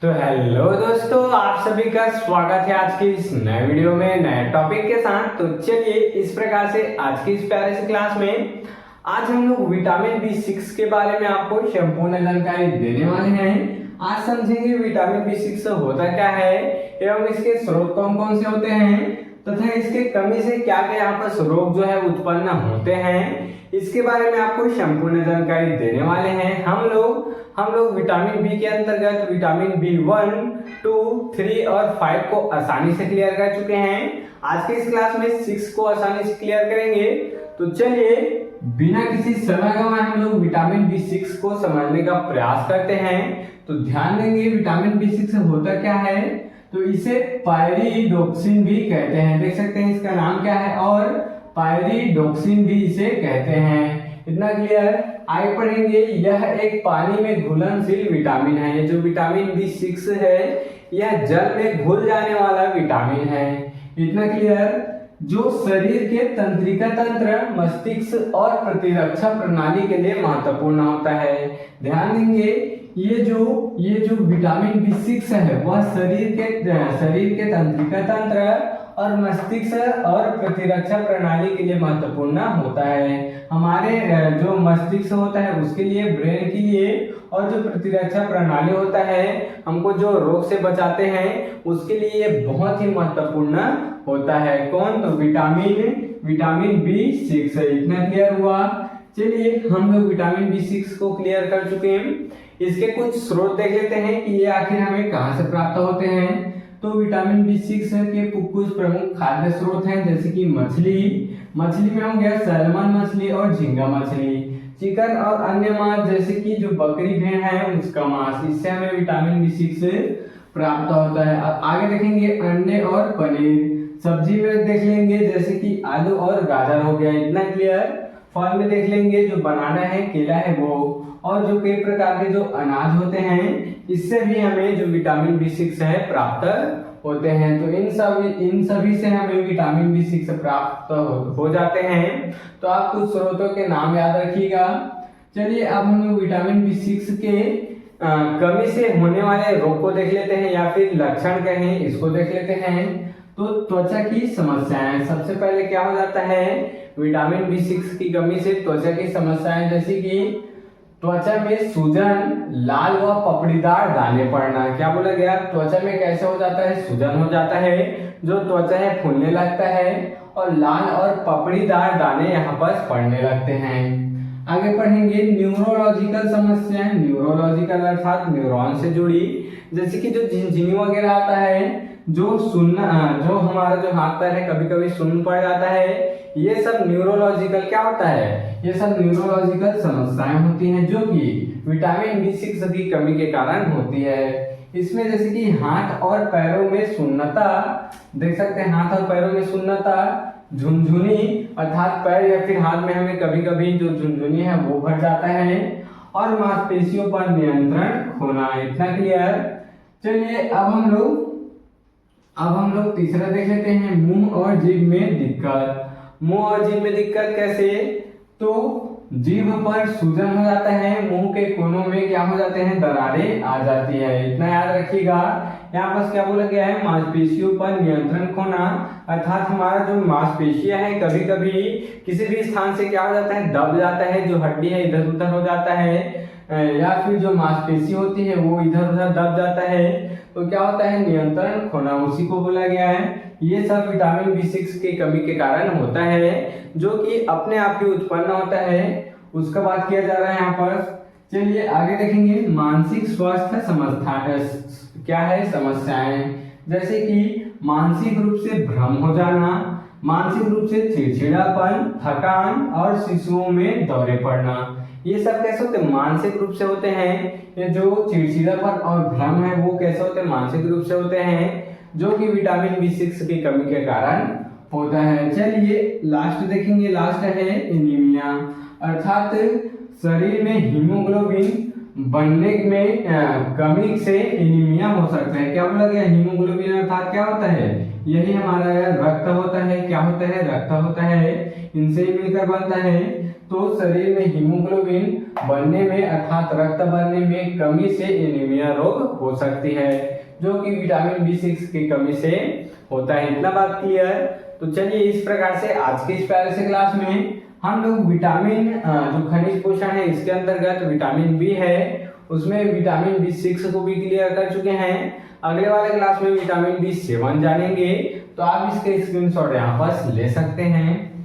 तो हेलो दोस्तों, आप सभी का स्वागत है आज की इस नए वीडियो में नए टॉपिक के साथ। तो चलिए इस प्रकार से आज की इस प्यारे से क्लास में आज हम लोग विटामिन बी6 के बारे में आपको संपूर्ण जानकारी देने वाले हैं। आज समझेंगे विटामिन बी6 होता क्या है एवं इसके स्रोत कौन कौन से होते हैं तथा इसके कमी से क्या क्या यहाँ पर रोग जो है उत्पन्न होते हैं, इसके बारे में आपको संपूर्ण जानकारी देने वाले हैं। हम लोग विटामिन बी के अंतर्गत विटामिन बी1, 2, 3 और 5 को आसानी से क्लियर कर चुके हैं। आज के इस क्लास में 6 को आसानी से क्लियर करेंगे। तो चलिए बिना किसी समय गंवाए हम लोग विटामिन बी6 को समझने का प्रयास करते हैं। तो ध्यान देंगे विटामिन बी6 होता क्या है, तो इसे पायरिडोक्सिन भी कहते हैं। देख सकते हैं इसका नाम क्या है, और पायरिडोक्सिन भी इसे कहते हैं। इतना क्लियर। आगे पढ़ेंगे, यह एक पानी में घुलनशील विटामिन है। ये जो विटामिन बी6 है यह जल में घुल जाने वाला विटामिन है। इतना क्लियर। जो शरीर के तंत्रिका तंत्र, मस्तिष्क और प्रतिरक्षा प्रणाली के लिए महत्वपूर्ण होता है। ध्यान देंगे ये जो विटामिन बी6 है वह शरीर के तंत्रिका तंत्र और मस्तिष्क और प्रतिरक्षा प्रणाली के लिए महत्वपूर्ण होता है। हमारे जो मस्तिष्क होता है उसके लिए, ब्रेन के लिए, और जो प्रतिरक्षा प्रणाली होता है हमको जो रोग से बचाते हैं उसके लिए ये बहुत ही महत्वपूर्ण होता है। कौन? तो विटामिन बी6। इतना क्लियर हुआ। चलिए हम लोग विटामिन बी6 को क्लियर कर चुके हैं। इसके कुछ स्रोत देख लेते हैं कि ये आखिर हमें कहाँ से प्राप्त होते हैं। तो विटामिन बी6 के कुछ प्रमुख खाद्य स्रोत हैं, जैसे कि मछली में हो गया सैल्मन मछली और झींगा मछली, चिकन और अन्य मांस जैसे कि जो बकरी भेड़ है उसका मांस, इससे हमें विटामिन बी6 प्राप्त होता है। अब आगे देखेंगे अंडे और पनीर, सब्जी में देख लेंगे जैसे कि आलू और गाजर हो गया। इतना क्लियर। फल में देख लेंगे जो बनाना है, केला है वो, और जो कई प्रकार के जो अनाज होते हैं इससे भी हमें जो विटामिन बी6 है प्राप्त होते हैं। तो इन सभी से हमें विटामिन बी6 प्राप्त हो जाते हैं। तो आप कुछ स्रोतों के नाम याद रखिएगा। चलिए अब हम लोग विटामिन बी6 के कमी से होने वाले रोग को देख लेते हैं, या फिर लक्षण कहें इसको देख लेते हैं। तो त्वचा की समस्याएं, सबसे पहले क्या हो जाता है विटामिन बी6 की कमी से त्वचा की समस्याएं, जैसे कि त्वचा में सूजन, लाल व पपड़ीदार दाने पड़ना। क्या बोला गया? त्वचा में कैसे हो जाता है? सूजन हो जाता है, जो त्वचा है फूलने लगता है और लाल और पपड़ीदार दाने यहाँ पर पड़ने लगते हैं। आगे पढ़ेंगे न्यूरोलॉजिकल समस्याएं, न्यूरोलॉजिकल अर्थात न्यूरॉन से जुड़ी, जैसे कि जो झिनझिनी वगैरह आता है, जो हमारा जो हाथ पैर है कभी कभी सुन्न पड़ जाता है, ये सब न्यूरोलॉजिकल क्या होता है? ये सब न्यूरोलॉजिकल समस्याएं होती हैं जो कि विटामिन बी6 की कमी के कारण होती है। इसमें जैसे कि हाथ और पैरों में सुन्नता, देख सकते हैं हाथ और पैरों में सुन्नता, झुनझुनी अर्थात पैर या फिर हाथ में हमें कभी कभी जो झुनझुनी है वो भर जाता है, और मांसपेशियों पर नियंत्रण खोना। इतना क्लियर। चलिए अब हम लोग तीसरा देख लेते हैं, मुंह और जीभ में दिक्कत। मुंह और जीभ में दिक्कत कैसे? तो जीभ पर सूजन हो जाता है, मुंह के कोनों में क्या हो जाते हैं? दरारें आ जाती है। इतना याद रखिएगा। यहाँ पर क्या बोला गया है? मांसपेशियों पर नियंत्रण खोना, अर्थात हमारा जो मांसपेशियां है कभी कभी किसी भी स्थान से क्या हो जाता है? दब जाता है, जो हड्डी है इधर उधर हो जाता है, या फिर जो मांसपेशी होती है वो इधर उधर दब जाता है, तो क्या होता है? नियंत्रण खोना, उसी को बोला गया है। ये सब विटामिन बी6 की कमी के कारण होता है, जो कि अपने आप ही उत्पन्न होता है, उसका बात किया जा रहा है यहाँ पर। चलिए आगे देखेंगे मानसिक स्वास्थ्य समस्या क्या है? समस्याएं, जैसे कि मानसिक रूप से भ्रम हो जाना, मानसिक रूप से चिड़चिड़ापन, थकान और शिशुओं में दौरे पड़ना। ये सब कैसे होते हैं? मानसिक रूप से होते हैं। ये जो चिड़चिड़ापन और भ्रम है वो कैसे होते हैं? मानसिक रूप से होते हैं, जो कि विटामिन बी6 की कमी के कारण होता है। चलिए लास्ट देखेंगे, लास्ट है एनीमिया, अर्थात शरीर में हीमोग्लोबिन बनने में कमी से एनीमिया हो सकता है। क्या बोला गया? हीमोग्लोबिन अर्थात क्या होता है? यही हमारा रक्त होता है। क्या होता है? रक्त होता है, इनसे ही मिलकर बनता है। तो शरीर में हीमोग्लोबिन बनने में अर्थात रक्त बनने में कमी से एनीमिया रोग हो सकती है, जो कि विटामिन B6 की कमी से होता है। इतना बात क्लियर। तो चलिए इस प्रकार से आज के इस प्यारे से क्लास में हम लोग विटामिन जो खनिज पोषण है इसके अंतर्गत विटामिन बी है उसमें विटामिन B6 को भी क्लियर कर चुके हैं। अगले वाले क्लास में विटामिन B7 जानेंगे, तो आप इसके स्क्रीनशॉट यहाँ पर ले सकते हैं।